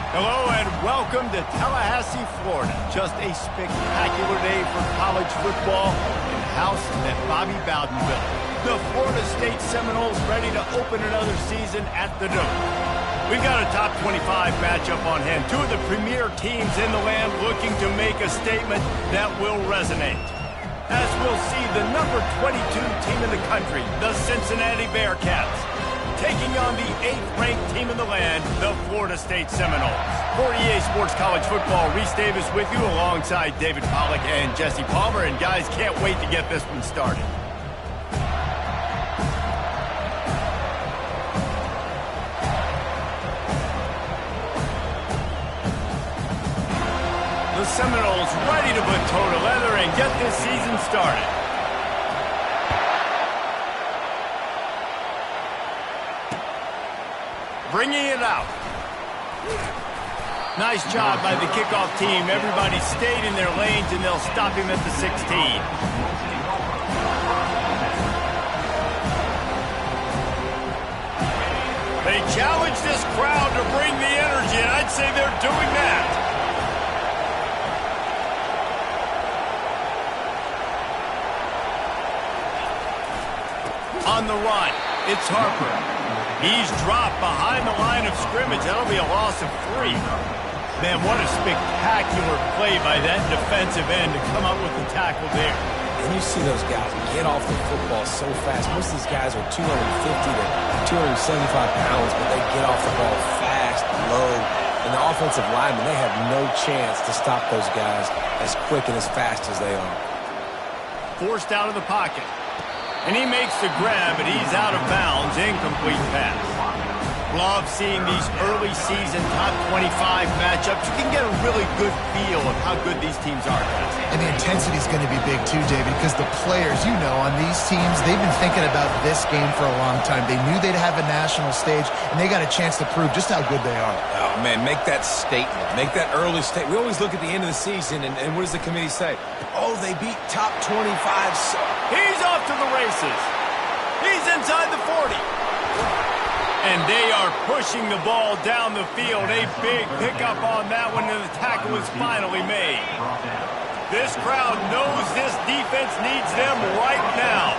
Hello and welcome to Tallahassee, Florida. Just a spectacular day for college football in the house that Bobby Bowden built. The Florida State Seminoles ready to open another season at the Dome. We've got a top 25 matchup on hand. Two of the premier teams in the land looking to make a statement that will resonate. As we'll see the number 22 team in the country, the Cincinnati Bearcats, taking on the 8th-ranked team in the land, the Florida State Seminoles. For EA Sports College Football, Reese Davis with you alongside David Pollack and Jesse Palmer. And guys, can't wait to get this one started. The Seminoles ready to put toe to leather and get this season started. Bringing it out. Nice job by the kickoff team. Everybody stayed in their lanes, and they'll stop him at the 16. They challenge this crowd to bring the energy, and I'd say they're doing that. On the run, it's Harper. He's dropped behind the line of scrimmage. That'll be a loss of 3. Man, what a spectacular play by that defensive end to come up with the tackle there. And you see those guys get off the football so fast. Most of these guys are 250 to 275 pounds, but they get off the ball fast, low. And the offensive linemen, they have no chance to stop those guys as quick and as fast as they are. Forced out of the pocket. And he makes the grab, but he's out of bounds. Incomplete pass. Love seeing these early season top 25 matchups. You can get a really good feel of how good these teams are, guys. And the intensity is going to be big too, David, because the players, you know, on these teams, they've been thinking about this game for a long time. They knew they'd have a national stage, and they got a chance to prove just how good they are. Oh, man, make that statement. Make that early statement. We always look at the end of the season, and what does the committee say? Oh, they beat top 25. He's off to the races. He's inside the 40. And they are pushing the ball down the field. A big pickup on that one, and the tackle is finally made. This crowd knows this defense needs them right now.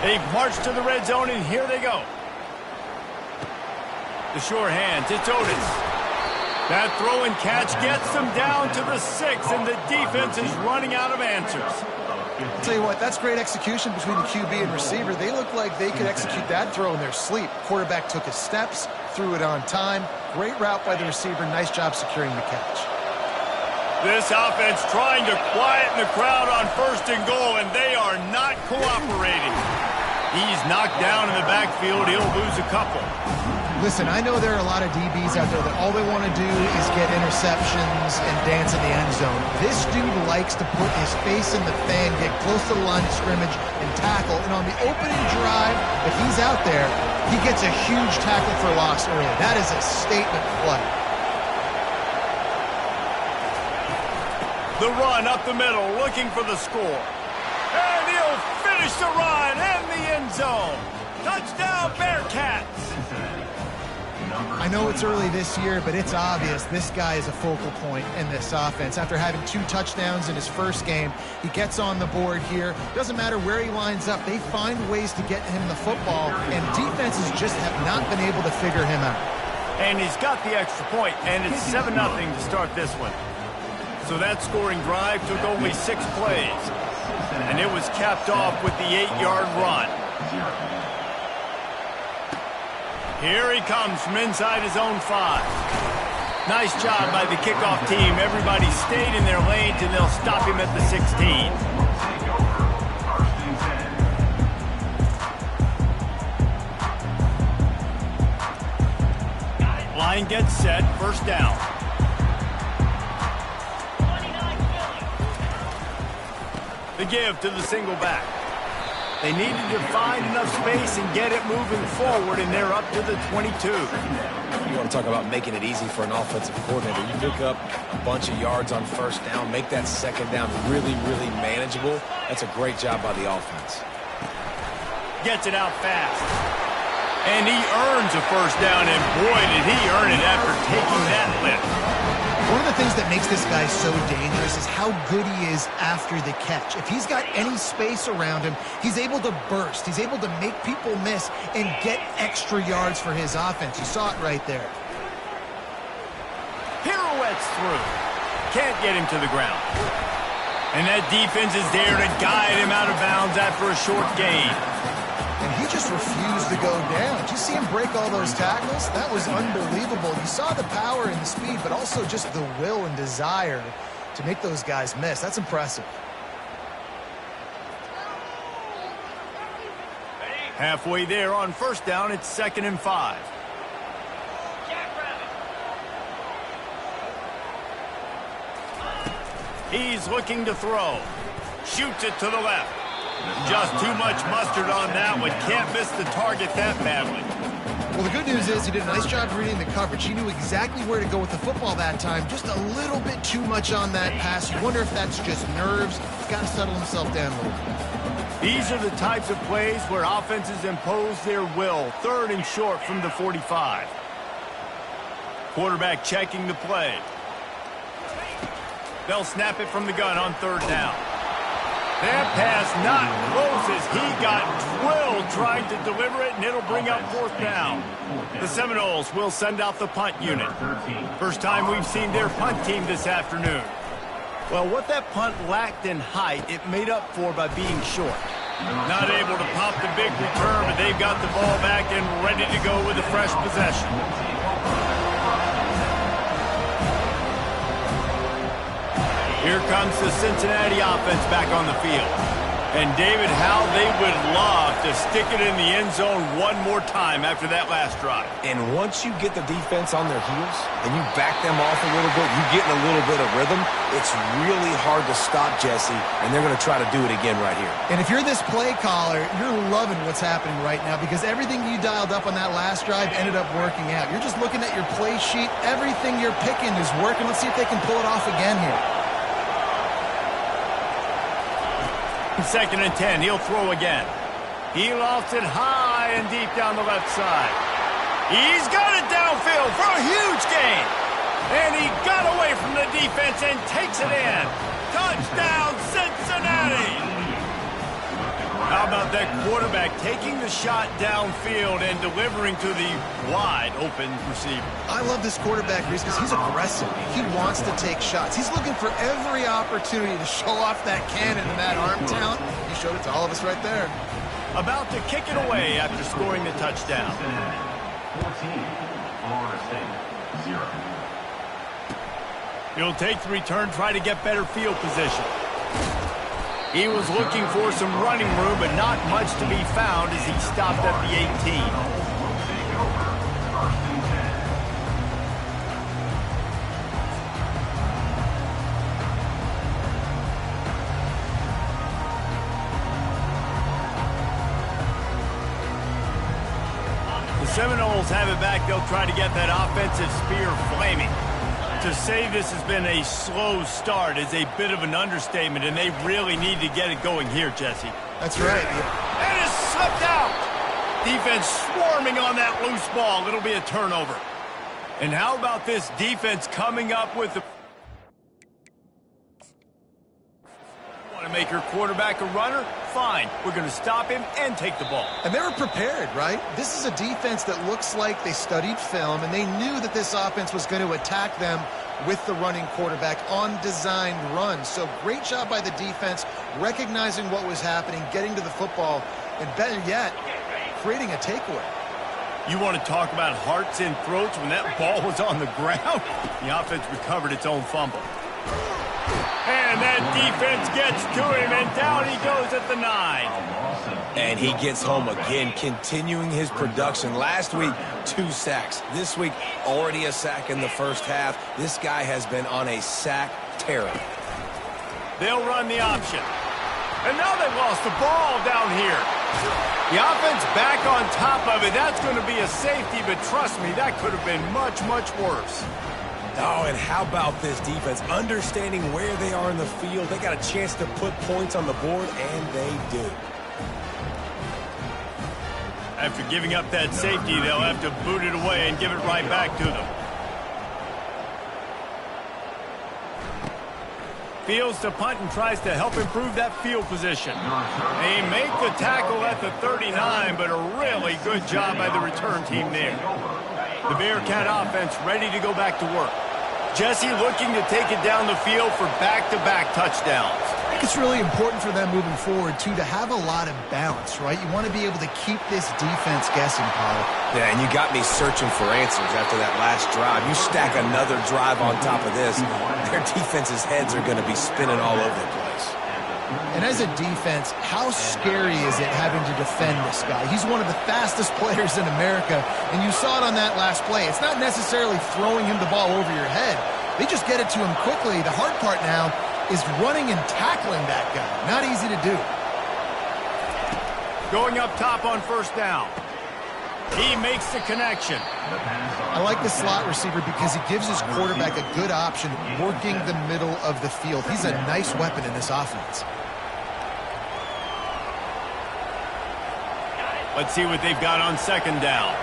They've marched to the red zone, and here they go. The sure hands, it's Otis. That throw and catch gets them down to the 6, and the defense is running out of answers. I'll tell you what, that's great execution between the QB and receiver. They look like they could execute that throw in their sleep. Quarterback took his steps, threw it on time. Great route by the receiver. Nice job securing the catch. This offense trying to quieten the crowd on 1st and goal, and they are not cooperating. He's knocked down in the backfield. He'll lose a couple. Listen, I know there are a lot of DBs out there that all they want to do is get interceptions and dance in the end zone. This dude likes to put his face in the fan, get close to the line of scrimmage, and tackle. And on the opening drive, if he's out there, he gets a huge tackle for loss early. That is a statement play. The run up the middle, looking for the score. And he'll finish the run in the end zone. Touchdown, Bearcats! I know it's early this year, but it's obvious this guy is a focal point in this offense. After having 2 touchdowns in his first game, he gets on the board here. Doesn't matter where he lines up, they find ways to get him the football, and defenses just have not been able to figure him out. And he's got the extra point, and it's 7-0 to start this one. So that scoring drive took only 6 plays, and it was capped off with the 8-yard run. Here he comes from inside his own 5. Nice job by the kickoff team. Everybody stayed in their lanes, and they'll stop him at the 16. Line gets set, 1st down. The give to the single back. They needed to find enough space and get it moving forward, and they're up to the 22. You want to talk about making it easy for an offensive coordinator. You pick up a bunch of yards on 1st down, make that 2nd down really, really manageable. That's a great job by the offense. Gets it out fast. And he earns a first down, and boy, did he earn it after taking that lift. One of the things that makes this guy so dangerous is how good he is after the catch. If he's got any space around him, he's able to burst. He's able to make people miss and get extra yards for his offense. You saw it right there. Pirouettes through. Can't get him to the ground. And that defense is there to guide him out of bounds after a short gain. And he just refused to go down. Did you see him break all those tackles? That was unbelievable. You saw the power and the speed, but also just the will and desire to make those guys miss. That's impressive. Halfway there on first down, it's 2nd and 5. He's looking to throw. Shoots it to the left. Just too much mustard on that one. Can't miss the target that badly. Well, the good news is he did a nice job reading the coverage. He knew exactly where to go with the football that time. Just a little bit too much on that pass. You wonder if that's just nerves. He's got to settle himself down a little bit. These are the types of plays where offenses impose their will. 3rd and short from the 45. Quarterback checking the play. They'll snap it from the gun on 3rd down. That pass not close as he got drilled trying to deliver it, and it'll bring up 4th down. The Seminoles will send out the punt unit. First time we've seen their punt team this afternoon. Well, what that punt lacked in height, it made up for by being short. Not able to pop the big return, but they've got the ball back and ready to go with a fresh possession. Here comes the Cincinnati offense back on the field. And David, how they would love to stick it in the end zone one more time after that last drive. And once you get the defense on their heels and you back them off a little bit, you get in a little bit of rhythm, it's really hard to stop, Jesse, and they're going to try to do it again right here. And if you're this play caller, you're loving what's happening right now because everything you dialed up on that last drive ended up working out. You're just looking at your play sheet. Everything you're picking is working. Let's see if they can pull it off again here. 2nd and 10, he'll throw again. He lofts it high and deep down the left side. He's got it downfield for a huge gain. And he got away from the defense and takes it in. Touchdown, Cincinnati! How about that quarterback taking the shot downfield and delivering to the wide open receiver? I love this quarterback, Reese, because he's aggressive. He wants to take shots. He's looking for every opportunity to show off that cannon and that arm talent. He showed it to all of us right there. About to kick it away after scoring the touchdown. 14, Florida State, 0. He'll take the return, try to get better field position. He was looking for some running room, but not much to be found as he stopped at the 18. The Seminoles have it back. They'll try to get that offensive spear flaming. To say this has been a slow start is a bit of an understatement, and they really need to get it going here, Jesse. That's right. And it's slipped out. Defense swarming on that loose ball. It'll be a turnover. And how about this defense coming up with the... Want to make your quarterback a runner? Fine. We're going to stop him and take the ball. And they were prepared, right? This is a defense that looks like they studied film, and they knew that this offense was going to attack them with the running quarterback on designed runs. So great job by the defense, recognizing what was happening, getting to the football, and better yet, creating a takeaway. You want to talk about hearts and throats when that ball was on the ground? The offense recovered its own fumble. And that defense gets to him, and down he goes at the 9. And he gets home again, continuing his production. Last week, 2 sacks. This week, already a sack in the first half. This guy has been on a sack terror. They'll run the option. And now they've lost the ball down here. The offense back on top of it. That's going to be a safety, but trust me, that could have been much, much worse. Oh, and how about this defense? Understanding where they are in the field. They got a chance to put points on the board, and they do. After giving up that safety, they'll have to boot it away and give it right back to them. Fields to punt and tries to help improve that field position. They make the tackle at the 39, but a really good job by the return team there. The Bearcat offense ready to go back to work. Jesse looking to take it down the field for back-to-back touchdowns. I think it's really important for them moving forward, too, to have a lot of balance, right? You want to be able to keep this defense guessing, Paul. Yeah, and you got me searching for answers after that last drive. You stack another drive on top of this, their defense's heads are going to be spinning all over the place. And as a defense, how scary is it having to defend this guy? He's one of the fastest players in America, and you saw it on that last play. It's not necessarily throwing him the ball over your head. They just get it to him quickly. The hard part now is running and tackling that guy. Not easy to do. Going up top on first down. He makes the connection. I like the slot receiver because he gives his quarterback a good option working the middle of the field. He's a nice weapon in this offense. Let's see what they've got on second down.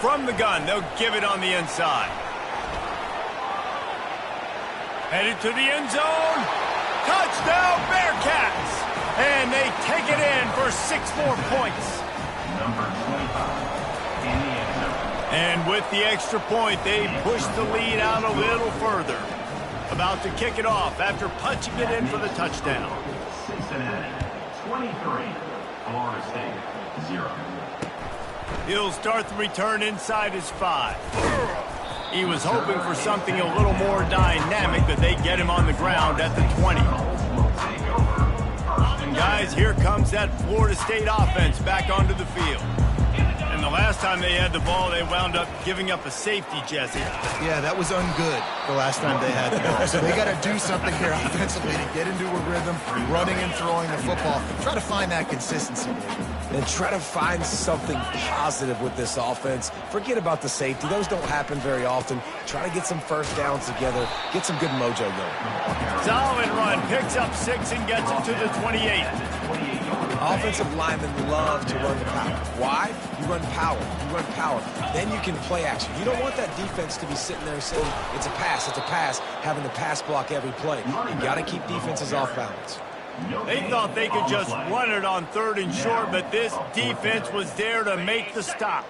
From the gun, they'll give it on the inside. Headed to the end zone. Touchdown, Bearcats! And they take it in for 6 more points. Number 25 in the end zone. And with the extra point, they push the lead out a little further. About to kick it off after punching it in for the touchdown. Cincinnati 23, Florida State 0. He'll start the return inside his 5. He was hoping for something a little more dynamic, but they get him on the ground at the 20. And guys, here comes that Florida State offense back onto the field. And the last time they had the ball, they wound up giving up a safety, Jesse. Yeah, that was ungood the last time they had the ball. So they got to do something here offensively to get into a rhythm, running and throwing the football. Try to find that consistency. And try to find something positive with this offense. Forget about the safety. Those don't happen very often. Try to get some first downs together. Get some good mojo going. Solid run. Picks up 6 and gets it to the 28. Offensive linemen love to run the power. Why? You run power. You run power. Then you can play action. You don't want that defense to be sitting there saying, it's a pass, having to pass block every play. You got to keep defenses off balance. They thought they could just run it on 3rd and short, but this defense was there to make the stop.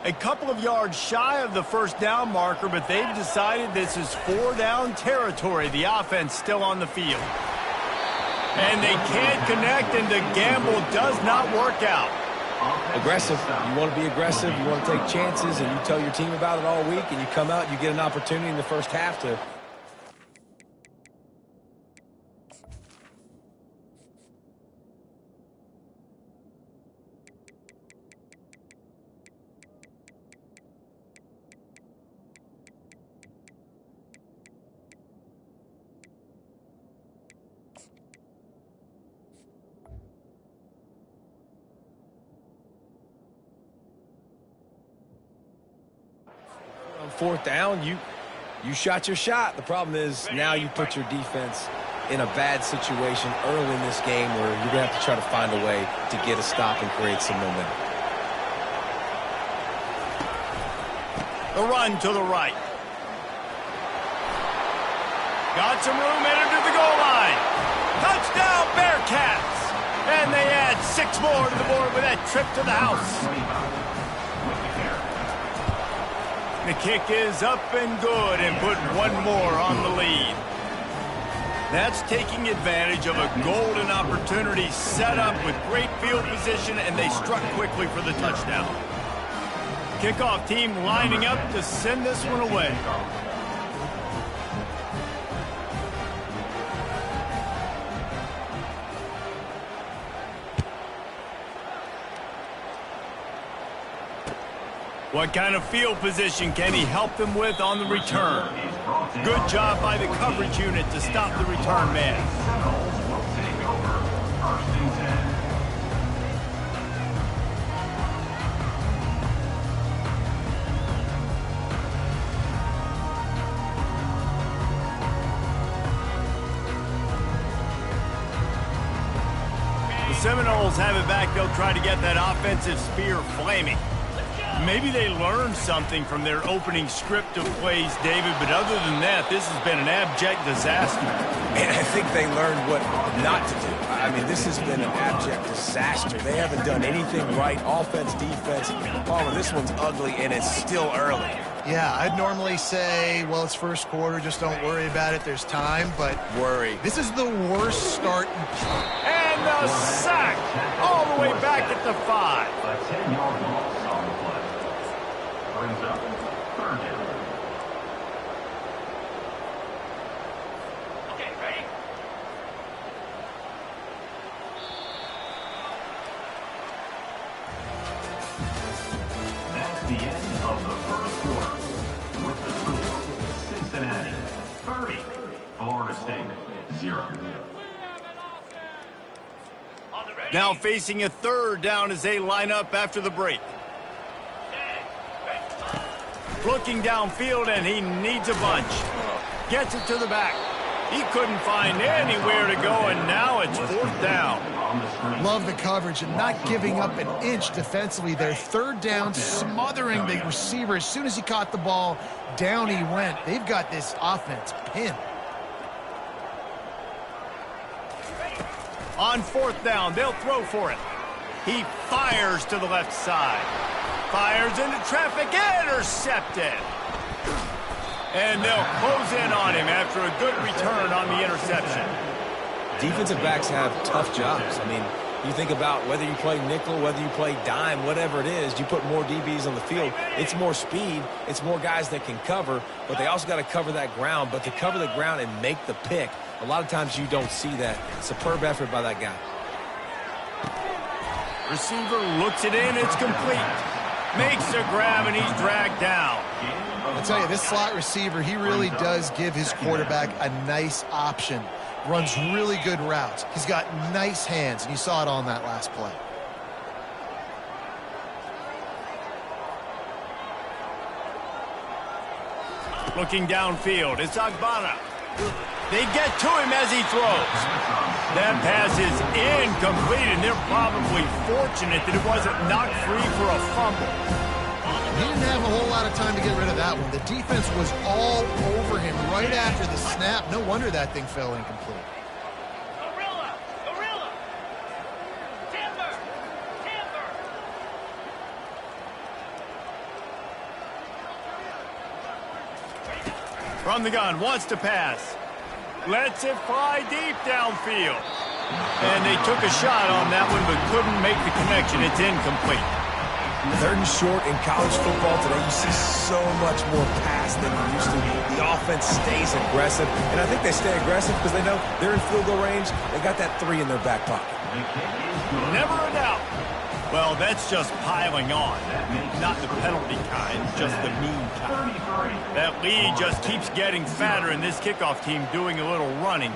A couple of yards shy of the first down marker, but they've decided this is 4-down territory. The offense still on the field. And they can't connect, and the gamble does not work out. Aggressive. You want to be aggressive. You want to take chances, and you tell your team about it all week, and you come out and you get an opportunity in the first half to... Fourth down, you shot your shot. The problem is now you put your defense in a bad situation early in this game where you're going to have to try to find a way to get a stop and create some momentum. The run to the right. Got some room, headed to the goal line. Touchdown, Bearcats! And they add 6 more to the board with that trip to the house. The kick is up and good and put 1 more on the lead. That's taking advantage of a golden opportunity set up with great field position, and they struck quickly for the touchdown. Kickoff team lining up to send this one away. What kind of field position can he help them with on the return? Good job by the coverage unit to stop the return man. Seminoles have it back. They'll try to get that offensive spear flaming. Maybe they learned something from their opening script of plays, David, but other than that, this has been an abject disaster. And I think they learned what not to do. I mean, this has been an abject disaster. They haven't done anything right, offense, defense. Palmer, this one's ugly, and it's still early. Yeah, I'd normally say, well, it's first quarter, just don't worry about it, there's time, but Worry. this is the worst start. And the sack all the way back at the 5. A 10-yard loss on the play. Brings up third down. Okay, ready? That's the end of the first quarter. With the score, Cincinnati 30, Florida State 0. Now facing a third down as they line up after the break. Looking downfield, and he needs a bunch. Gets it to the back. He couldn't find anywhere to go, and now it's fourth down. Love the coverage and not giving up an inch defensively. Their third down, smothering the receiver. As soon as he caught the ball, down he went. They've got this offense pinned. On fourth down, they'll throw for it. He fires to the left side. Fires into traffic, intercepted. And they'll close in on him after a good return on the interception. Defensive backs have tough jobs. I mean, you think about whether you play nickel, whether you play dime, whatever it is, you put more DBs on the field. It's more speed. It's more guys that can cover, but they also got to cover that ground. But to cover the ground and make the pick, a lot of times you don't see that. Superb effort by that guy. Receiver looks it in, it's complete. Makes a grab, and he's dragged down. I tell you, this slot receiver, he really does give his quarterback a nice option. Runs really good routes. He's got nice hands, and you saw it on that last play. Looking downfield, it's Agbana. They get to him as he throws. That pass is incomplete, and they're probably fortunate that it wasn't knocked free for a fumble. He didn't have a whole lot of time to get rid of that one. The defense was all over him right after the snap. No wonder that thing fell incomplete. Gorilla! Gorilla! Timber! Timber! From the gun, wants to pass. Lets it fly deep downfield. And they took a shot on that one, but couldn't make the connection. It's incomplete. Third and short in college football today, you see so much more pass than you used to. The offense stays aggressive, and I think they stay aggressive because they know they're in field goal range. They got that 3 in their back pocket. Never a doubt. Well, that's just piling on. Not the penalty kind, just the mean kind. That lead just keeps getting fatter, and this kickoff team doing a little running.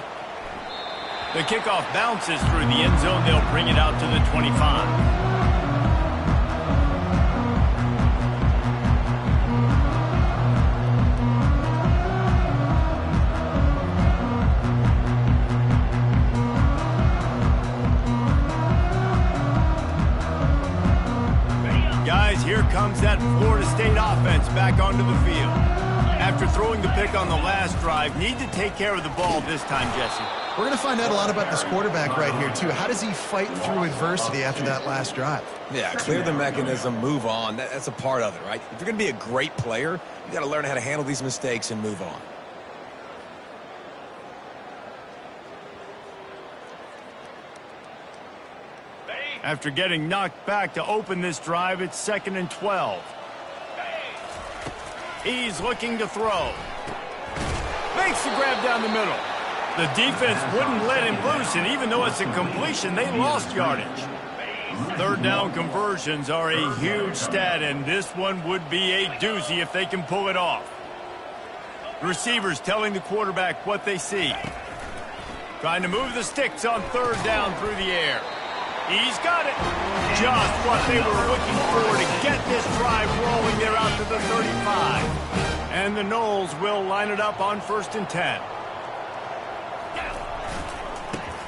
The kickoff bounces through the end zone. They'll bring it out to the 25. Here comes that Florida State offense back onto the field. After throwing the pick on the last drive, need to take care of the ball this time, Jesse. We're going to find out a lot about this quarterback right here, too. How does he fight through adversity after that last drive? Yeah, clear the mechanism, move on. That's a part of it, right? If you're going to be a great player, you got to learn how to handle these mistakes and move on. After getting knocked back to open this drive, it's 2nd and 12. He's looking to throw. Makes the grab down the middle. The defense wouldn't let him loose, and even though it's a completion, they lost yardage. Third down conversions are a huge stat, and this one would be a doozy if they can pull it off. The receivers telling the quarterback what they see. Trying to move the sticks on third down through the air. He's got it. Just what they were looking for to get this drive rolling. They're out to the 35. And the Noles will line it up on 1st and 10.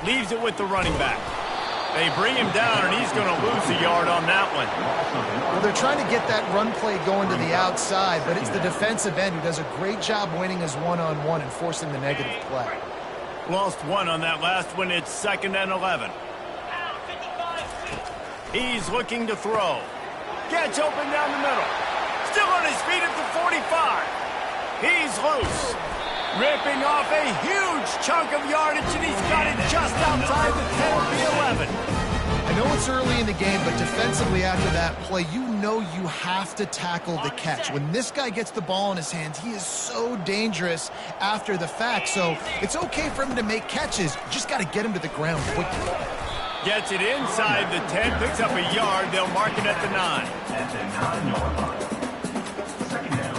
Leaves it with the running back. They bring him down, and he's going to lose a yard on that one. Well, they're trying to get that run play going to the outside, but it's the defensive end who does a great job winning his one-on-one and forcing the negative play. Lost one on that last one. It's 2nd and 11. He's looking to throw. Gets open down the middle. Still on his feet at the 45. He's loose. Ripping off a huge chunk of yardage, and he's got it just outside the 10 of the 11. I know it's early in the game, but defensively after that play, you know you have to tackle the catch. When this guy gets the ball in his hands, he is so dangerous after the fact. So it's okay for him to make catches. You just got to get him to the ground quickly. Gets it inside the 10, picks up a yard. They'll mark it at the 9. At the 9-yard line. Second down.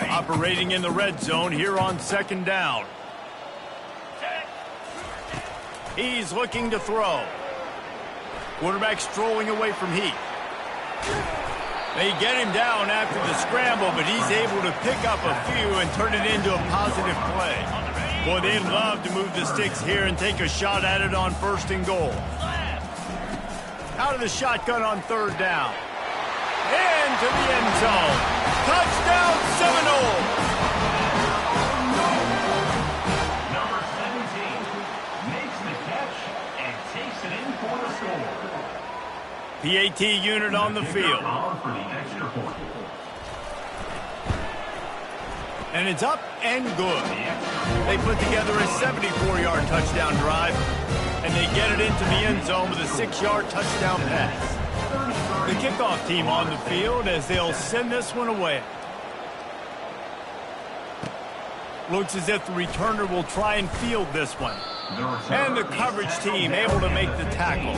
Operating in the red zone here on 2nd down. He's looking to throw. Quarterback strolling away from Heath. They get him down after the scramble, but he's able to pick up a few and turn it into a positive play. Boy, they'd love to move the sticks here and take a shot at it on 1st and goal. Out of the shotgun on 3rd down. Into the end zone. Touchdown Seminoles! Number 17 makes the catch and takes it in for the score. PAT unit on the field. On for the extra point. And it's up and good. They put together a 74-yard touchdown drive, and they get it into the end zone with a 6-yard touchdown pass. The kickoff team on the field as they'll send this one away. Looks as if the returner will try and field this one. And the coverage team able to make the tackle.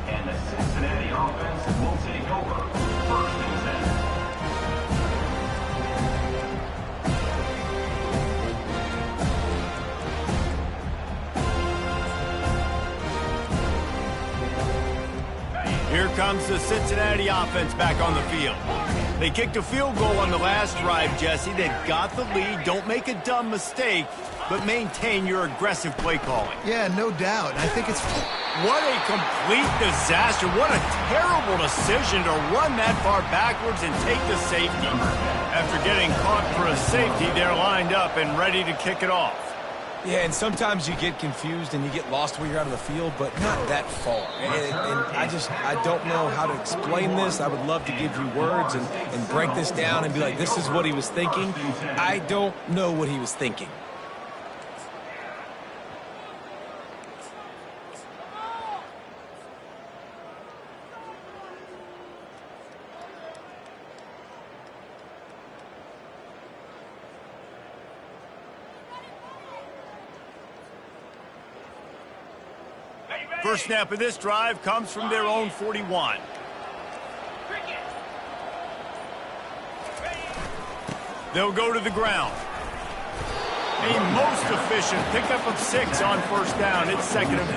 And the Cincinnati offense will take over. 1st and 10. Here comes the Cincinnati offense back on the field. They kicked a field goal on the last drive, Jesse. They've got the lead. Don't make a dumb mistake, but maintain your aggressive play calling. Yeah, no doubt. I think it's... What a complete disaster. What a terrible decision to run that far backwards and take the safety. After getting caught for a safety, they're lined up and ready to kick it off. Yeah, and sometimes you get confused and you get lost when you're out of the field, but not that far. And I don't know how to explain this. I would love to give you words and break this down and be like, this is what he was thinking. I don't know what he was thinking. First snap of this drive comes from their own 41. They'll go to the ground. A most efficient pickup of 6 on 1st down. It's 2nd and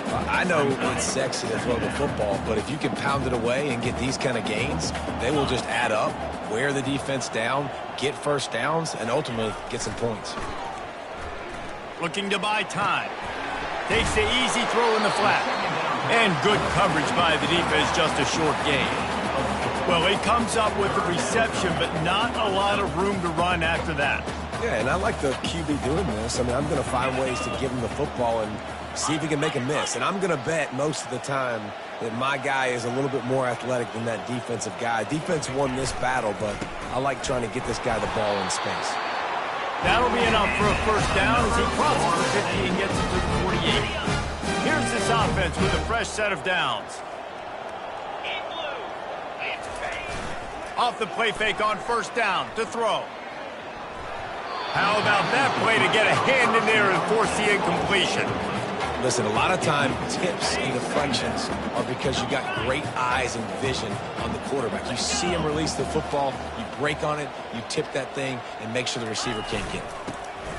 4. I know it's sexy to throw the football, but if you can pound it away and get these kind of gains, they will just add up, wear the defense down, get 1st downs, and ultimately get some points. Looking to buy time. Takes the easy throw in the flat. And good coverage by the defense, just a short gain. Well, he comes up with the reception, but not a lot of room to run after that. Yeah, and I like the QB doing this. I mean, I'm going to find ways to give him the football and see if he can make a miss. And I'm going to bet most of the time that my guy is a little bit more athletic than that defensive guy. Defense won this battle, but I like trying to get this guy the ball in space. That'll be enough for a 1st down as he crosses the 50 and gets it to the 48. Here's this offense with a fresh set of downs. Off the play fake on 1st down to throw. How about that play to get a hand in there and force the incompletion? Listen, a lot of time, tips and deflections are because you got great eyes and vision on the quarterback. You see him release the football, you break on it, you tip that thing, and make sure the receiver can't get it.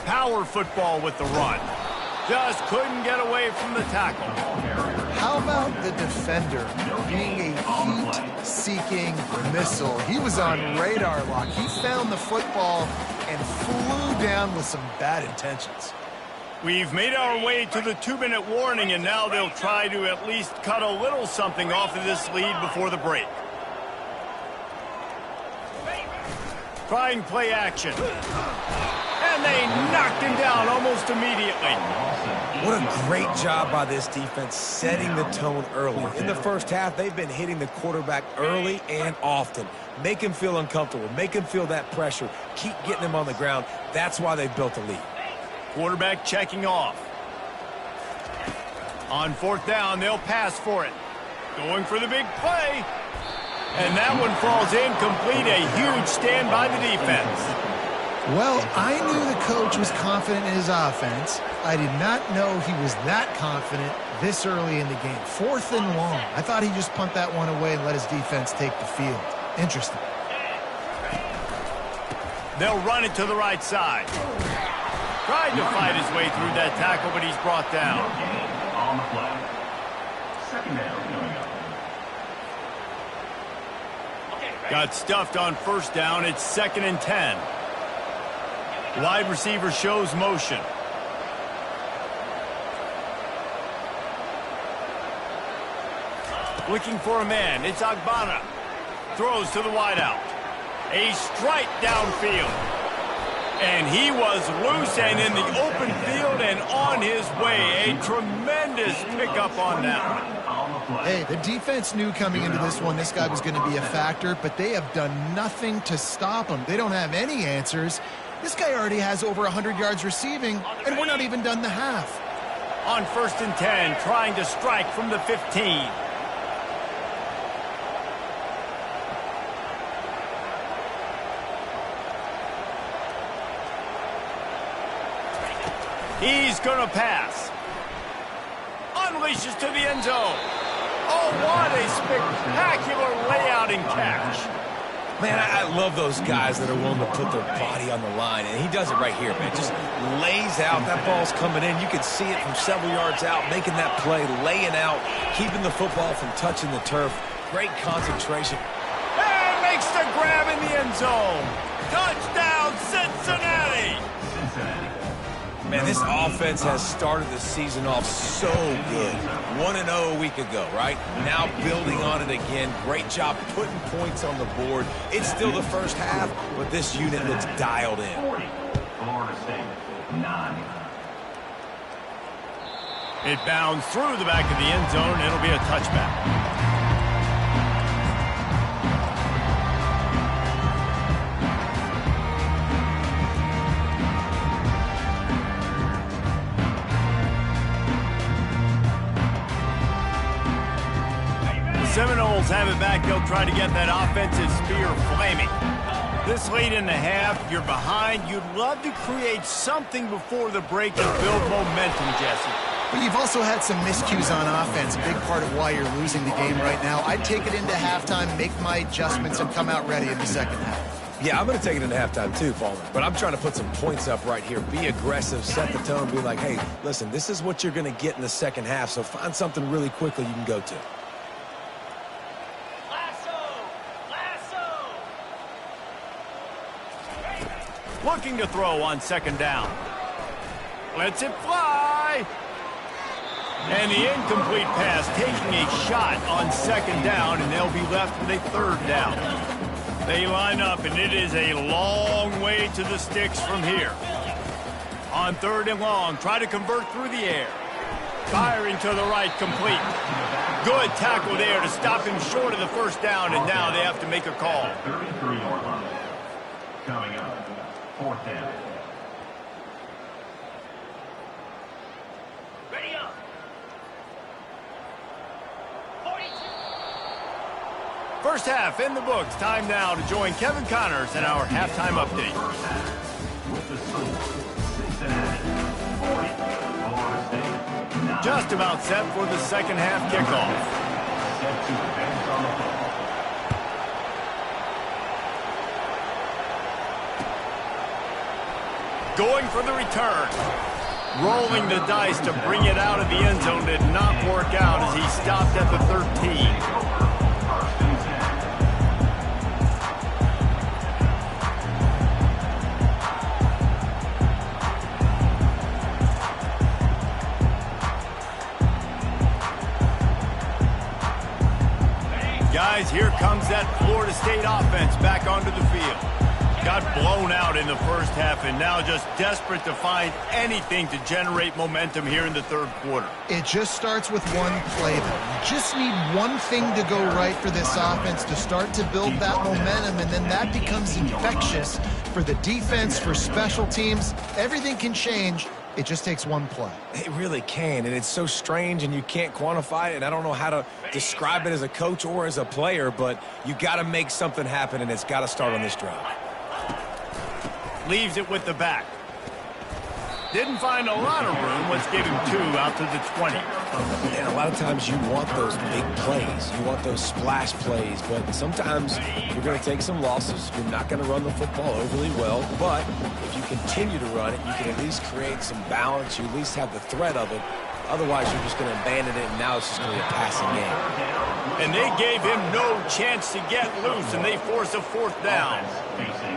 Power football with the run. Just couldn't get away from the tackle. How about the defender being a heat-seeking missile? He was on radar lock. He found the football and flew down with some bad intentions. We've made our way to the 2-minute warning, and now they'll try to at least cut a little something off of this lead before the break. Trying play action. And they knocked him down almost immediately. What a great job by this defense setting the tone early. In the first half, they've been hitting the quarterback early and often. Make him feel uncomfortable. Make him feel that pressure. Keep getting him on the ground. That's why they've built a lead. Quarterback checking off. On 4th down, they'll pass for it. Going for the big play. And that one falls incomplete. A huge stand by the defense. Well, I knew the coach was confident in his offense. I did not know he was that confident this early in the game. 4th and long. I thought he'd just punt that one away and let his defense take the field. Interesting. They'll run it to the right side. Tried to fight his way through that tackle, but he's brought down. On the play. 2nd down coming up. Got stuffed on 1st down. It's 2nd and 10. Wide receiver shows motion. Looking for a man. It's Agbana. Throws to the wideout. A strike downfield. And he was loose and in the open field and on his way. A tremendous pickup on that one. Hey, the defense knew coming into this one this guy was going to be a factor, but they have done nothing to stop him. They don't have any answers. This guy already has over 100 yards receiving, and we're not even done the half. On 1st and 10, trying to strike from the 15. He's going to pass. Unleashes to the end zone. Oh, what a spectacular layout and catch. Man, I love those guys that are willing to put their body on the line, and he does it right here, man. Just lays out. That ball's coming in. You can see it from several yards out, making that play, laying out, keeping the football from touching the turf. Great concentration. And makes the grab in the end zone. Touchdown, Cincinnati. Man, this offense has started the season off so good. 1-0 a week ago, right? Now building on it again. Great job putting points on the board. It's still the first half, but this unit looks dialed in. 40. Florida State, 9. It bounds through the back of the end zone. It'll be a touchback. Seminoles have it back. They'll try to get that offensive spear flaming. This late in the half, you're behind. You'd love to create something before the break and build momentum, Jesse. But you've also had some miscues on offense, a big part of why you're losing the game right now. I'd take it into halftime, make my adjustments, and come out ready in the second half. Yeah, I'm going to take it into halftime too, Palmer. But I'm trying to put some points up right here. Be aggressive, set the tone, be like, hey, listen, this is what you're going to get in the second half, so find something really quickly you can go to. Looking to throw on 2nd down. Lets it fly. And the incomplete pass taking a shot on 2nd down, and they'll be left with a 3rd down. They line up, and it is a long way to the sticks from here. On 3rd and long, try to convert through the air. Firing to the right, complete. Good tackle there to stop him short of the 1st down, and now they have to make a call. 33-yard line. Coming up. 4th down. Ready up. 42. First half in the books. Time now to join Kevin Connors in our halftime update. First half with the score, Cincinnati 40, Florida State 9. Just about set for the second half kickoff. Set to advance on the football. Going for the return. Rolling the dice to bring it out of the end zone did not work out as he stopped at the 13. guys, here comes that Florida State offense back onto the field. Got blown out in the first half and now just desperate to find anything to generate momentum here in the third quarter. It just starts with one play, though. You just need one thing to go right for this offense to start to build that momentum, and then that becomes infectious for the defense, for special teams. Everything can change. It just takes one play. It really can, and it's so strange, and you can't quantify it, and I don't know how to describe it as a coach or as a player, but you got to make something happen, and it's got to start on this drive. Leaves it with the back. Didn't find a lot of room. Let's give him 2 out to the 20. And a lot of times you want those big plays. You want those splash plays, but sometimes you're going to take some losses. You're not going to run the football overly well, but if you continue to run it, you can at least create some balance. You at least have the threat of it. Otherwise, you're just going to abandon it, and now it's just going to be a passing game. And they gave him no chance to get loose, and they force a 4th down.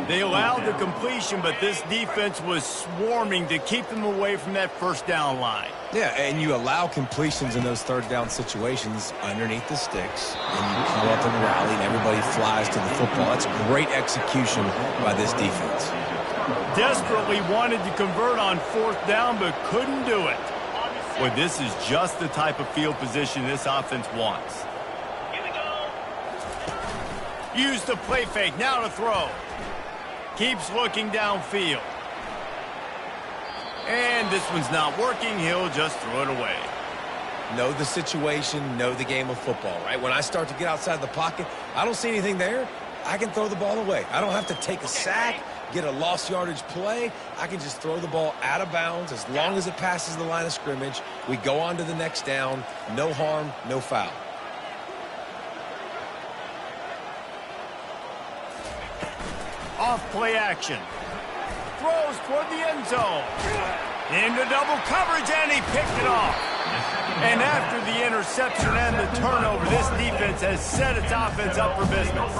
They allowed the completion, but this defense was swarming to keep them away from that first down line. Yeah, and you allow completions in those third down situations underneath the sticks, and you come up and rally, and everybody flies to the football. That's great execution by this defense. Desperately wanted to convert on 4th down, but couldn't do it. Well, this is just the type of field position this offense wants. Here we go. Use the play fake, now to throw. Keeps looking downfield. And this one's not working, he'll just throw it away. Know the situation, know the game of football, right? When I start to get outside the pocket, I don't see anything there, I can throw the ball away. I don't have to take a sack, get a lost yardage play. I can just throw the ball out of bounds as long as it passes the line of scrimmage. We go on to the next down. No harm, no foul. Off play action. Throws toward the end zone. Into double coverage, and he picked it off. And after the interception and the turnover, this defense has set its offense up for business.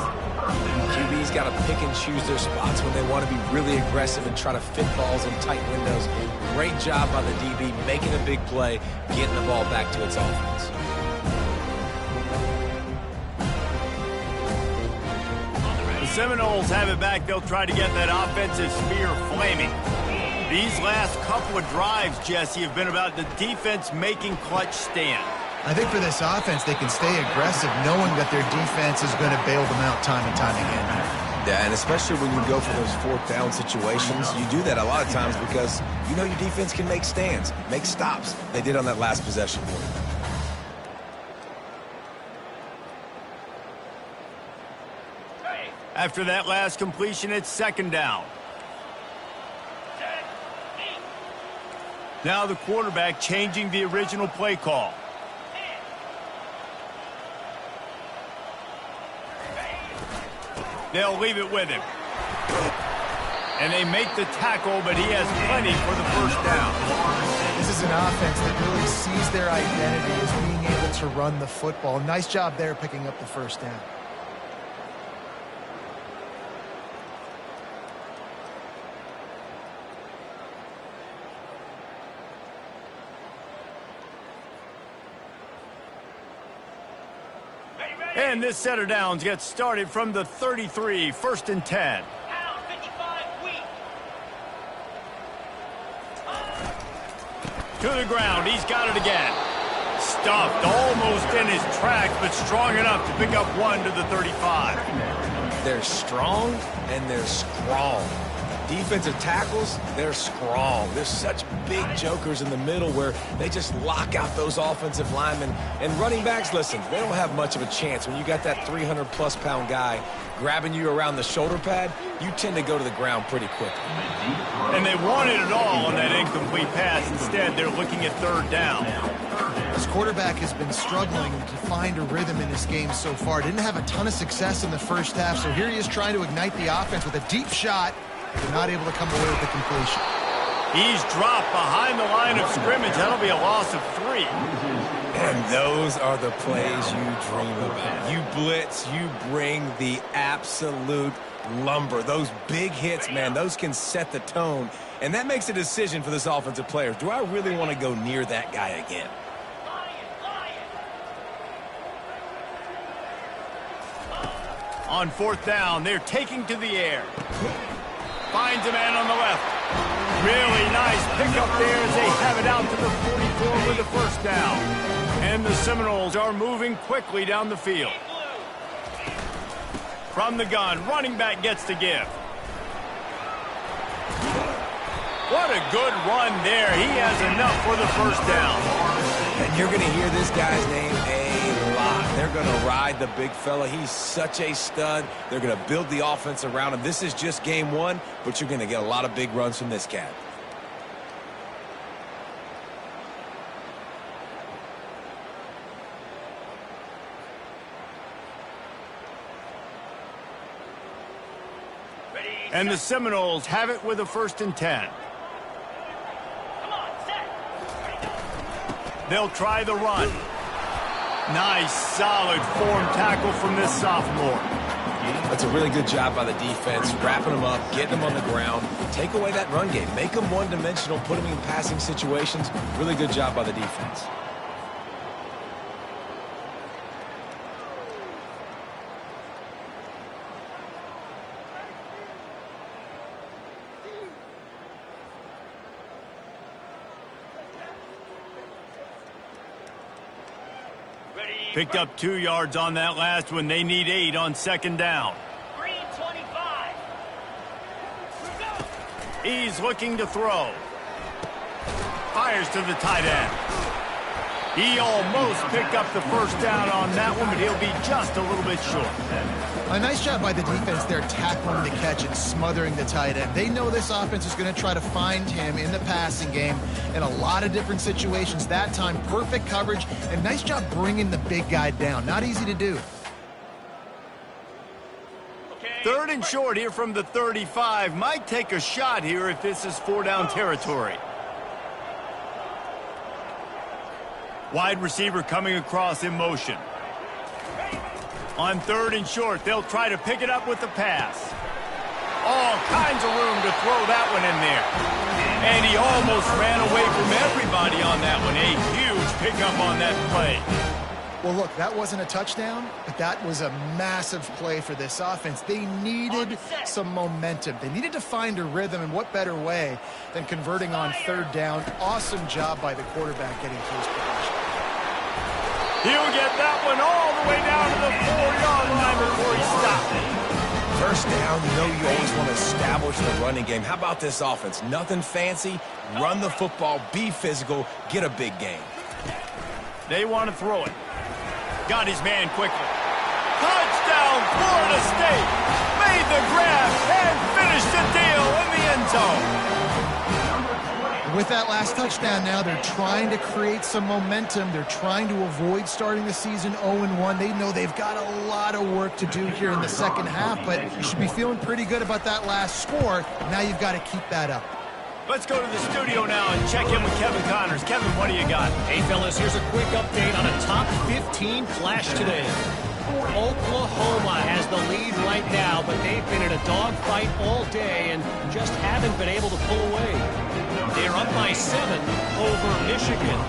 QB's got to pick and choose their spots when they want to be really aggressive and try to fit balls in tight windows. Great job by the DB making a big play, getting the ball back to its offense. The Seminoles have it back. They'll try to get that offensive spear flaming. These last couple of drives, Jesse, have been about the defense making clutch stand. I think for this offense, they can stay aggressive knowing that their defense is going to bail them out time and time again. Yeah, and especially when you go for those 4th down situations, you do that a lot of times because you know your defense can make stands, make stops. They did on that last possession for you. After that last completion, it's 2nd down. Now the quarterback changing the original play call. They'll leave it with him. And they make the tackle, but he has plenty for the 1st down. This is an offense that really sees their identity as being able to run the football. Nice job there picking up the 1st down. And this set of downs gets started from the 33, 1st and 10. Out 55 weak. To the ground, he's got it again. Stuffed almost in his tracks, but strong enough to pick up 1 to the 35. They're strong and they're strong. Defensive tackles, they're strong. There's such big jokers in the middle where they just lock out those offensive linemen. And running backs, listen, they don't have much of a chance. When you got that 300-plus pound guy grabbing you around the shoulder pad, you tend to go to the ground pretty quickly. And they wanted it all on that incomplete pass. Instead, they're looking at 3rd down. This quarterback has been struggling to find a rhythm in this game so far. Didn't have a ton of success in the first half, so here he is trying to ignite the offense with a deep shot. They're not able to come away with the completion. He's dropped behind the line of scrimmage. That'll be a loss of 3. And those are the plays you dream about. You blitz, you bring the absolute lumber. Those big hits, man, those can set the tone. And that makes a decision for this offensive player. Do I really want to go near that guy again? On 4th down, they're taking to the air. Finds a man on the left. Really nice pickup there as they have it out to the 44 with the first down. And the Seminoles are moving quickly down the field. From the gun, running back gets to give. What a good run there. He has enough for the first down. And you're going to hear this guy's name a lot. They're going to ride the big fella. He's such a stud. They're going to build the offense around him. This is just game one, but you're going to get a lot of big runs from this cat. And the Seminoles have it with a 1st and 10. Come on, set. They'll try the run. Nice, solid form tackle from this sophomore. That's a really good job by the defense, wrapping them up, getting them on the ground. Take away that run game. Make them one-dimensional, put them in passing situations. Really good job by the defense. Picked up 2 yards on that last one. They need 8 on 2nd down. Green 25. He's looking to throw. Fires to the tight end. He almost picked up the first down on that one, but he'll be just a little bit short. A nice job by the defense there, tackling the catch and smothering the tight end. They know this offense is going to try to find him in the passing game in a lot of different situations. That time, perfect coverage, and nice job bringing the big guy down. Not easy to do. Okay. 3rd and short here from the 35. Might take a shot here if this is 4-down territory. Wide receiver coming across in motion. On 3rd and short, they'll try to pick it up with the pass. All kinds of room to throw that one in there. And he almost ran away from everybody on that one. A huge pickup on that play. Well, look, that wasn't a touchdown, but that was a massive play for this offense. They needed some momentum. They needed to find a rhythm, and what better way than converting on 3rd down. Awesome job by the quarterback getting to his position. He'll get that one all the way down to the 4-yard line before he stopped it. First down, you know you always want to establish the running game. How about this offense? Nothing fancy. Run the football, be physical, get a big gain. They want to throw it. Got his man quickly. Touchdown, Florida State. Made the grab and finished the deal in the end zone. With that last touchdown now, they're trying to create some momentum. They're trying to avoid starting the season 0-1. They know they've got a lot of work to do here in the second half, but you should be feeling pretty good about that last score. Now you've got to keep that up. Let's go to the studio now and check in with Kevin Connors. Kevin, what do you got? Hey, fellas, here's a quick update on a top 15 flash today. Oklahoma has the lead right now, but they've been in a dogfight all day and just haven't been able to pull away. They're up by 7 over Michigan.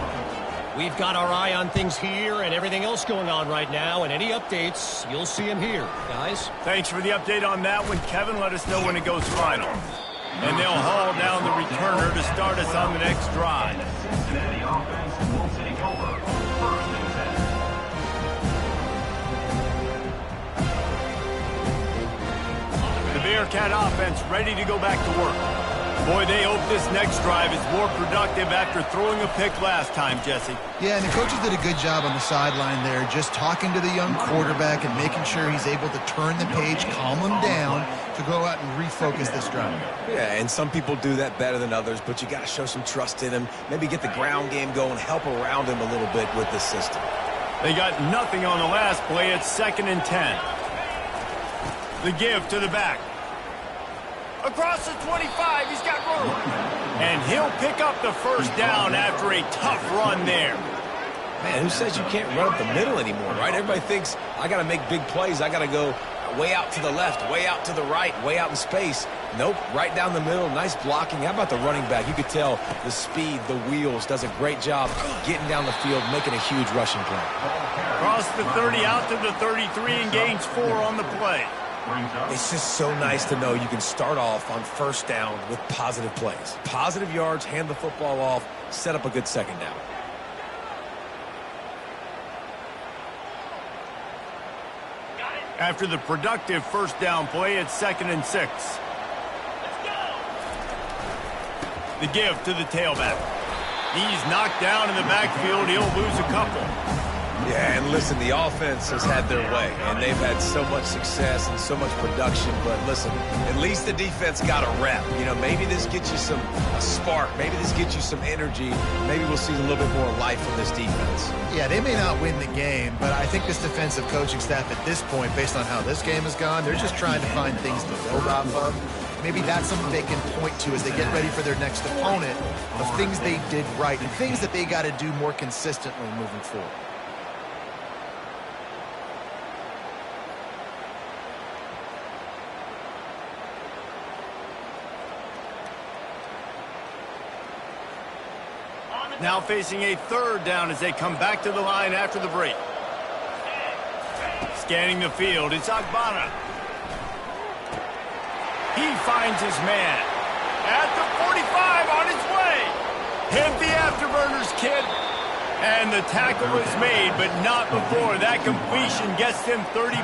We've got our eye on things here and everything else going on right now, and any updates, you'll see them here, guys. Thanks for the update on that one, Kevin. Let us know when it goes final. And they'll haul down the returner to start us on the next drive. Cincinnati offense will take over 1st and 10. The Bearcat offense ready to go back to work. Boy, they hope this next drive is more productive after throwing a pick last time, Jesse. Yeah, and the coaches did a good job on the sideline there, just talking to the young quarterback and making sure he's able to turn the page, calm him down to go out and refocus this drive. Yeah, and some people do that better than others, but you got to show some trust in him. Maybe get the ground game going, help around him a little bit with the system. They got nothing on the last play. It's 2nd and 10. The give to the back. Across the 25, he's got room. And he'll pick up the first down after a tough run there. Man, who says you can't run up the middle anymore, right? Everybody thinks, I got to make big plays. I got to go way out to the left, way out to the right, way out in space. Nope, right down the middle. Nice blocking. How about the running back? You could tell the speed, the wheels, does a great job getting down the field, making a huge rushing play. Cross the 30 out to the 33 and gains 4 on the play. It's just so nice to know you can start off on first down with positive plays. Positive yards, hand the football off, set up a good second down. After the productive first down play, it's 2nd and 6. Let's go. The give to the tailback. He's knocked down in the backfield. He'll lose a couple. Yeah, and listen, the offense has had their way, and they've had so much success and so much production. But listen, at least the defense got a rep. You know, maybe this gets you a spark. Maybe this gets you some energy. Maybe we'll see a little bit more life from this defense. Yeah, they may not win the game, but I think this defensive coaching staff at this point, based on how this game has gone, they're just trying to find things to build off of. Maybe that's something they can point to as they get ready for their next opponent of things they did right and things that they got to do more consistently moving forward. Now facing a 3rd down as they come back to the line after the break. Scanning the field, it's Agbana. He finds his man. At the 45 on his way. Hit the afterburners, kid. And the tackle is made, but not before that completion gets him 30+.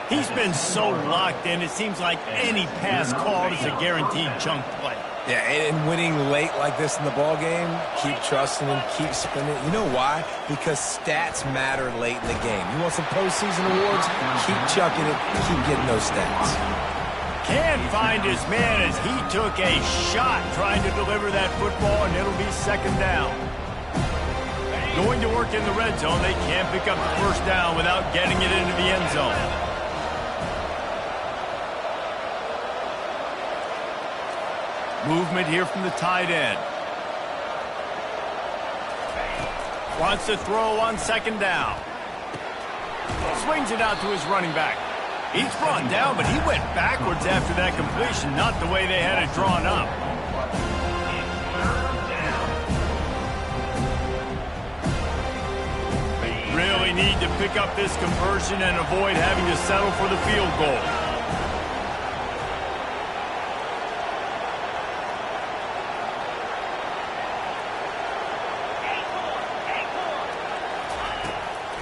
He's been so locked in, it seems like any pass called is a guaranteed chunk play. Yeah, and winning late like this in the ball game, keep trusting him, keep spinning. You know why? Because stats matter late in the game. You want some postseason awards? Keep chucking it, keep getting those stats. Can't find his man as he took a shot trying to deliver that football, and it'll be 2nd down. Going to work in the red zone, they can't pick up the first down without getting it into the end zone. Movement here from the tight end. Wants to throw on 2nd down. Swings it out to his running back. He's brought down, but he went backwards after that completion, not the way they had it drawn up. Really need to pick up this conversion and avoid having to settle for the field goal.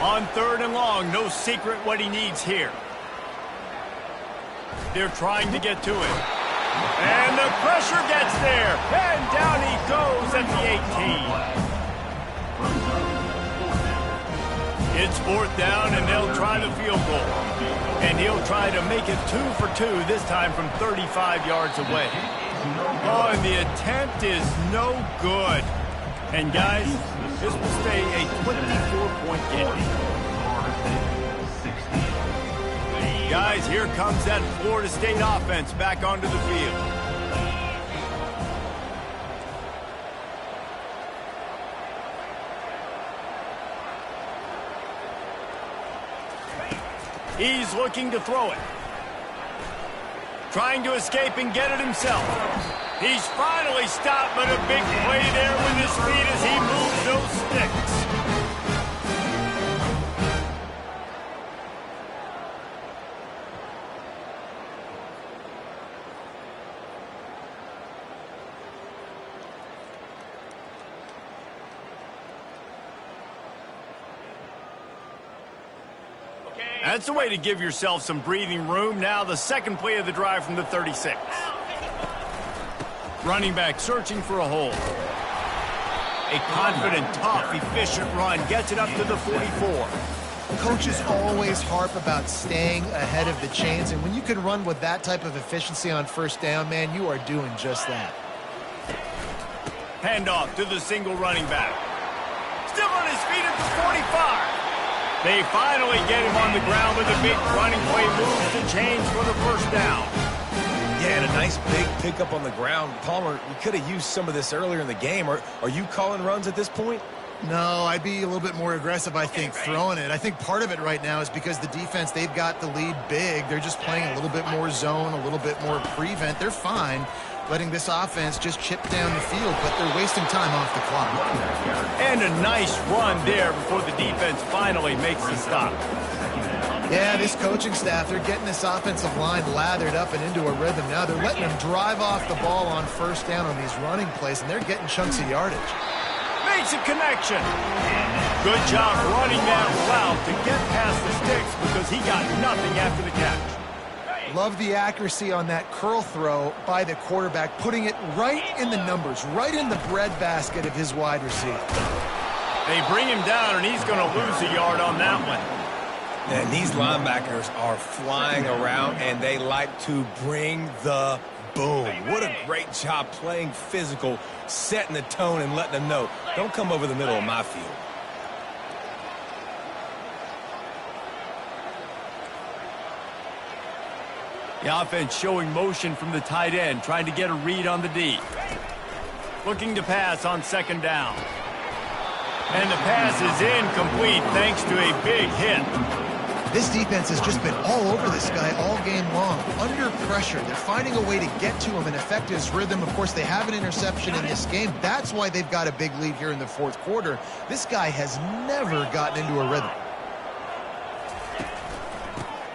On 3rd and long, no secret what he needs here. They're trying to get to him. And the pressure gets there. And down he goes at the 18. It's 4th down, and they'll try the field goal. And he'll try to make it 2 for 2, this time from 35 yards away. Oh, and the attempt is no good. And guys, this will stay a 24-point game. Guys, here comes that Florida State offense back onto the field. He's looking to throw it. Trying to escape and get it himself. He's finally stopped, but a big play there with his feet as he moves those sticks. That's the way to give yourself some breathing room. Now the 2nd play of the drive from the 36. Running back searching for a hole. A confident, tough, efficient run gets it up to the 44. Coaches always harp about staying ahead of the chains, and when you can run with that type of efficiency on 1st down, man, you are doing just that. Handoff to the single running back. Still on his feet at the 45. They finally get him on the ground with a big running play, moves the chains for the 1st down. Yeah, and a nice big pickup on the ground. Palmer, you could have used some of this earlier in the game. Are you calling runs at this point? No, I'd be a little bit more aggressive, I think, throwing it. I think part of it right now is because the defense, they've got the lead big. They're just playing a little bit more zone, a little bit more prevent. They're fine letting this offense just chip down the field, but they're wasting time off the clock. And a nice run there before the defense finally makes the stop. Yeah, this coaching staff, they're getting this offensive line lathered up and into a rhythm. Now they're letting them drive off the ball on first down on these running plays, and they're getting chunks of yardage. Makes a connection. Good job running that route to get past the sticks because he got nothing after the catch. Love the accuracy on that curl throw by the quarterback, putting it right in the numbers, right in the breadbasket of his wide receiver. They bring him down, and he's going to lose a yard on that one. And these linebackers are flying around, and they like to bring the boom. What a great job playing physical, setting the tone and letting them know, don't come over the middle of my field. The offense showing motion from the tight end, trying to get a read on the D. Looking to pass on second down. And the pass is incomplete thanks to a big hit. This defense has just been all over this guy all game long. Under pressure, they're finding a way to get to him and affect his rhythm. Of course, they have an interception in this game. That's why they've got a big lead here in the fourth quarter. This guy has never gotten into a rhythm.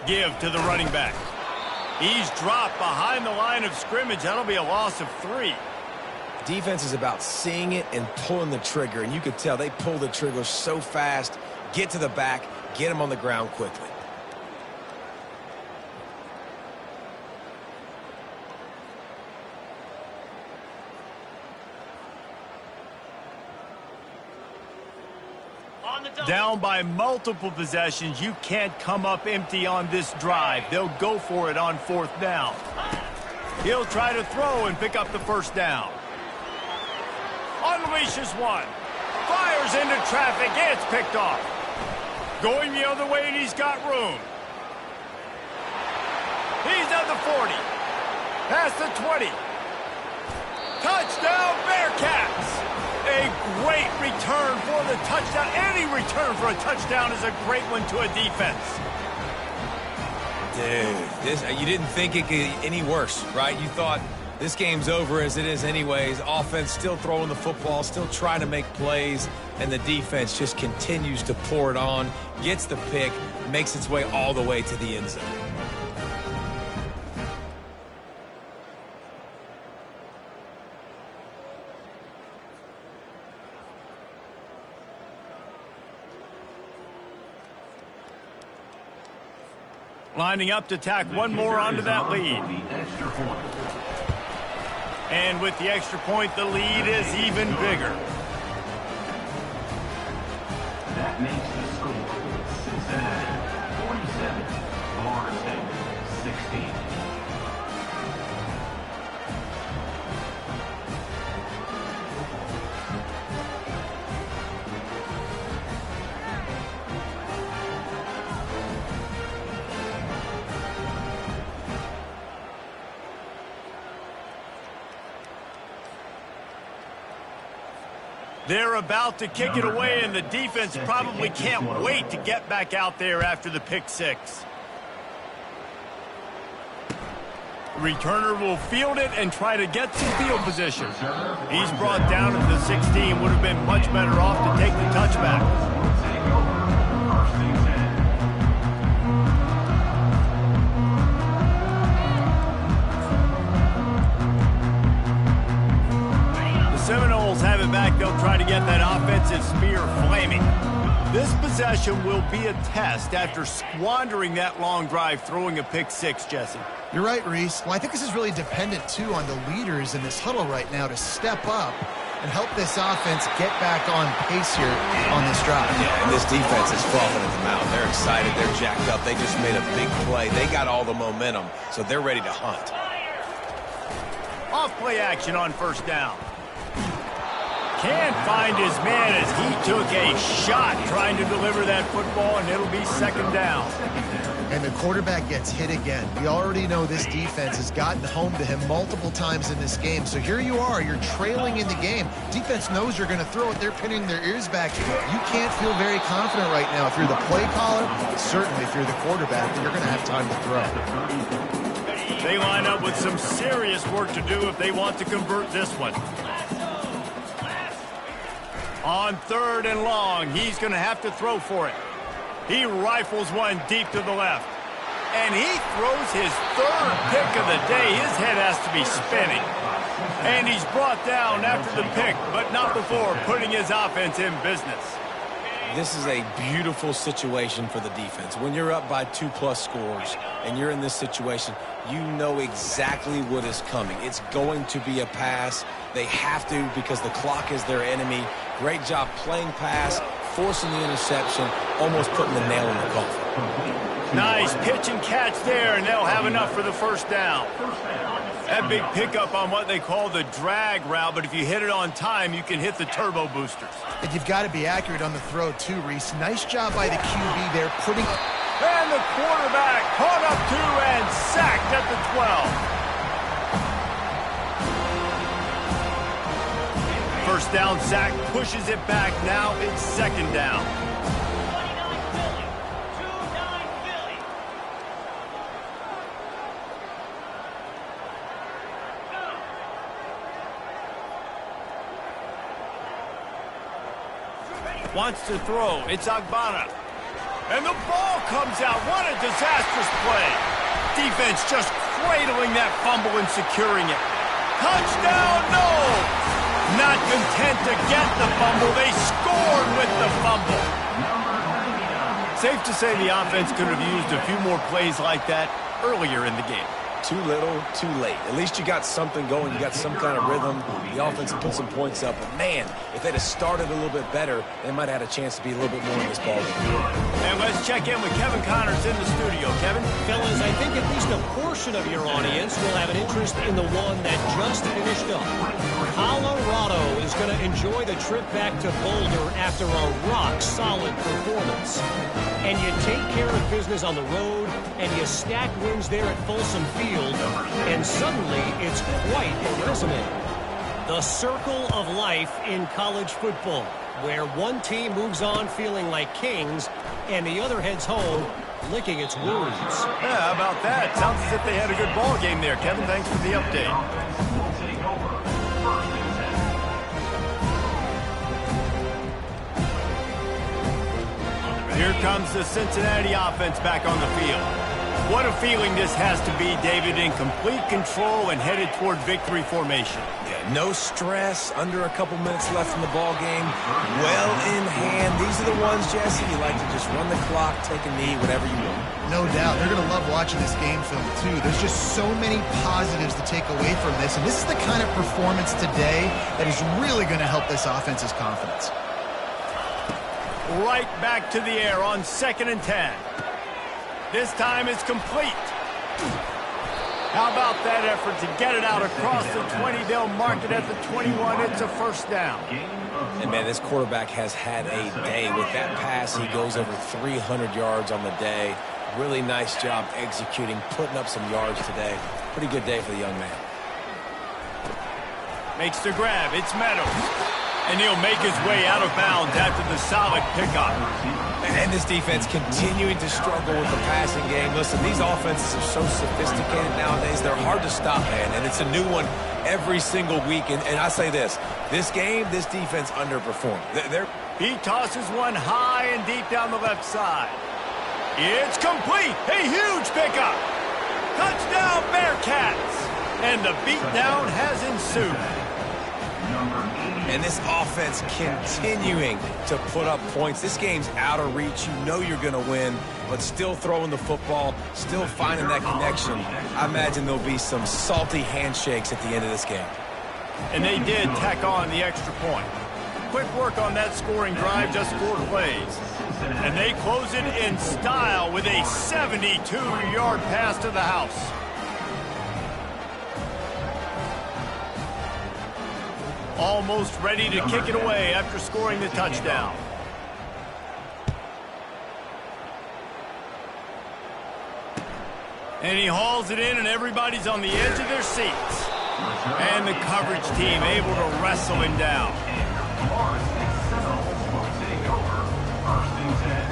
Give to the running back. He's dropped behind the line of scrimmage. That'll be a loss of 3. Defense is about seeing it and pulling the trigger, and you could tell they pull the trigger so fast, get to the back, get him on the ground quickly. Down by multiple possessions, you can't come up empty on this drive. They'll go for it on fourth down. He'll try to throw and pick up the first down. Unleashes one. Fires into traffic. It's picked off. Going the other way, and he's got room. He's at the 40. Past the 20. Touchdown, Bearcats! A great return for the touchdown. Any return for a touchdown is a great one to a defense. Dude, you didn't think it could get any worse, right? You thought this game's over as it is anyways. Offense still throwing the football, still trying to make plays, and the defense just continues to pour it on, gets the pick, makes its way all the way to the end zone. Lining up to tack one more onto that lead. And with the extra point, the lead is even bigger. That makes the score Cincinnati 47, Florida State 16. They're about to kick it away, and the defense probably can't wait to get back out there after the pick six. Returner will field it and try to get some field position. He's brought down at the 16. Would have been much better off to take the touchback. Seminoles have it back. They'll try to get that offensive spear flaming. This possession will be a test after squandering that long drive, throwing a pick six, Jesse. You're right, Reese. Well, I think this is really dependent, too, on the leaders in this huddle right now to step up and help this offense get back on pace here on this drive. Yeah, and this defense is frothing at the mouth. They're excited. They're jacked up. They just made a big play. They got all the momentum, so they're ready to hunt. Off play action on first down. Can't find his man as he took a shot trying to deliver that football, and it'll be second down. And the quarterback gets hit again. We already know this defense has gotten home to him multiple times in this game. So here you are, you're trailing in the game. Defense knows you're going to throw it. They're pinning their ears back. You can't feel very confident right now if you're the play caller, certainly if you're the quarterback, that you're going to have time to throw. They line up with some serious work to do if they want to convert this one. On 3rd and long, he's going to have to throw for it. He rifles one deep to the left. And he throws his 3rd pick of the day. His head has to be spinning. And he's brought down after the pick, but not before putting his offense in business. This is a beautiful situation for the defense. When you're up by 2+ scores and you're in this situation, you know exactly what is coming. It's going to be a pass. They have to because the clock is their enemy. Great job playing pass, forcing the interception, almost putting the nail in the coffin. Nice pitch and catch there, and they'll have enough for the first down. That big pickup on what they call the drag route, but if you hit it on time, you can hit the turbo boosters. And you've got to be accurate on the throw too, Reese. Nice job by the QB there putting... And the quarterback caught up to and sacked at the 12. First down sack pushes it back. Now it's second down. 29 Philly. 2-9 Philly. Wants to throw. It's Agbana. And the ball comes out. What a disastrous play. Defense just cradling that fumble and securing it. Touchdown, no! Not content to get the fumble, they scored with the fumble. Safe to say the offense could have used a few more plays like that earlier in the game. Too little, too late. At least you got something going. You got some kind of rhythm. The offense put some points up. But, man, if they'd have started a little bit better, they might have had a chance to be a little bit more in this ballgame. And let's check in with Kevin Connors in the studio. Kevin? Fellas, I think at least a portion of your audience will have an interest in the one that just finished up. Colorado is going to enjoy the trip back to Boulder after a rock-solid performance. And you take care of business on the road, and you stack wins there at Folsom Field, and suddenly it's quite a resume. The circle of life in college football, where one team moves on feeling like kings, and the other heads home licking its wounds. Yeah, how about that? Sounds as if they had a good ball game there. Kevin, thanks for the update. Here comes the Cincinnati offense back on the field. What a feeling this has to be, David, in complete control and headed toward victory formation. Yeah, no stress, under a couple minutes left in the ball game, well in hand. These are the ones, Jesse, you like to just run the clock, take a knee, whatever you want. No doubt. They're going to love watching this game film, too. There's just so many positives to take away from this, and this is the kind of performance today that is really going to help this offense's confidence. Right back to the air on 2nd and 10. This time it's complete. How about that effort to get it out across the 20? They'll mark it at the 21. It's a first down. And, man, this quarterback has had a day. With that pass, he goes over 300 yards on the day. Really nice job executing, putting up some yards today. Pretty good day for the young man. Makes the grab. It's Meadows. And he'll make his way out of bounds after the solid pickup. And this defense continuing to struggle with the passing game. Listen, these offenses are so sophisticated nowadays. They're hard to stop, man. And it's a new one every single week. And I say this game, this defense underperformed. He tosses one high and deep down the left side. It's complete. A huge pickup. Touchdown, Bearcats. And the beatdown has ensued. And this offense continuing to put up points. This game's out of reach. You know you're going to win, but still throwing the football, still finding that connection. I imagine there'll be some salty handshakes at the end of this game. And they did tack on the extra point. Quick work on that scoring drive, just 4 plays. And they close it in style with a 72-yard pass to the house. Almost ready to kick it away after scoring the touchdown. And he hauls it in, and everybody's on the edge of their seats. And the coverage team able to wrestle him down. Florida State Seminoles will take over 1st and 10.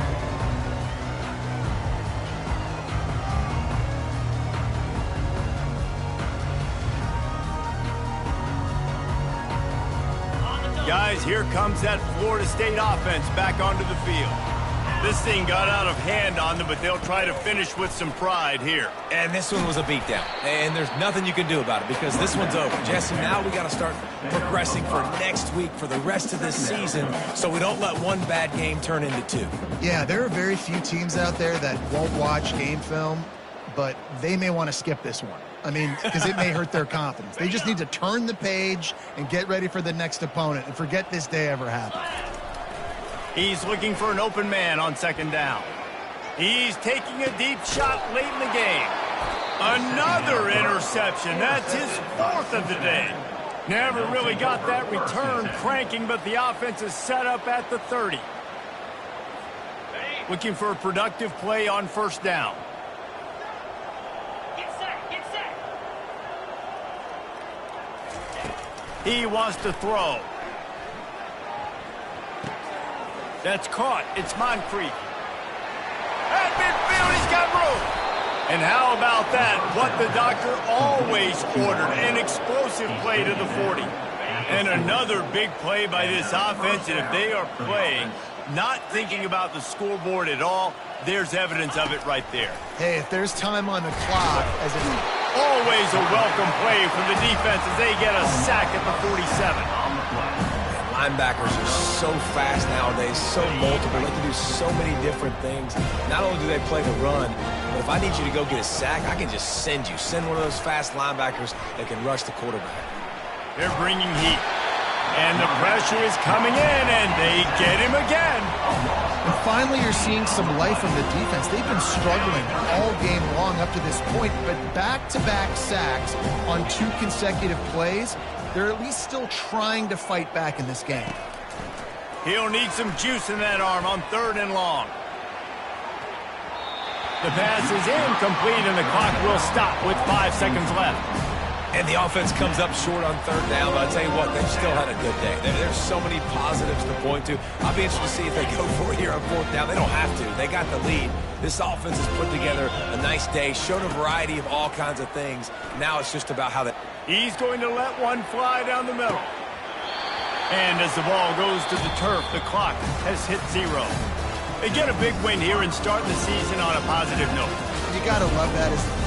Guys, here comes that Florida State offense back onto the field. This thing got out of hand on them, but they'll try to finish with some pride here. And this one was a beatdown. And there's nothing you can do about it because this one's over. Jesse, now we got to start progressing for next week, for the rest of this season, so we don't let one bad game turn into two. Yeah, there are very few teams out there that won't watch game film, but they may want to skip this one. I mean, because it may hurt their confidence. They just need to turn the page and get ready for the next opponent and forget this day ever happened. He's looking for an open man on 2nd down. He's taking a deep shot late in the game. Another interception. That's his 4th of the day. Never really got that return cranking, but the offense is set up at the 30. Looking for a productive play on 1st down. Get set, get set. He wants to throw. That's caught. It's Moncrief. At midfield, he's got room. And how about that? What the doctor always ordered, an explosive play to the 40. And another big play by this offense, and if they are playing, not thinking about the scoreboard at all, there's evidence of it right there. Hey, if there's time on the clock, as if Always a welcome play from the defense as they get a sack at the 47. Linebackers are so fast nowadays, so multiple. They can do so many different things. Not only do they play the run, but if I need you to go get a sack, I can just send you. Send one of those fast linebackers that can rush the quarterback. They're bringing heat. And the pressure is coming in, and they get him again. And finally, you're seeing some life from the defense. They've been struggling all game long up to this point, but back-to-back sacks on 2 consecutive plays, they're at least still trying to fight back in this game. He'll need some juice in that arm on 3rd and long. The pass is incomplete, and the clock will stop with 5 seconds left. And the offense comes up short on 3rd down, but I'll tell you what, they've still had a good day. There's so many positives to point to. I'll be interested to see if they go for it here on 4th down. They don't have to. They got the lead. This offense has put together a nice day, shown a variety of all kinds of things. Now it's just about how they... He's going to let one fly down the middle. And as the ball goes to the turf, the clock has hit 0. They get a big win here and start the season on a positive note. You got to love that as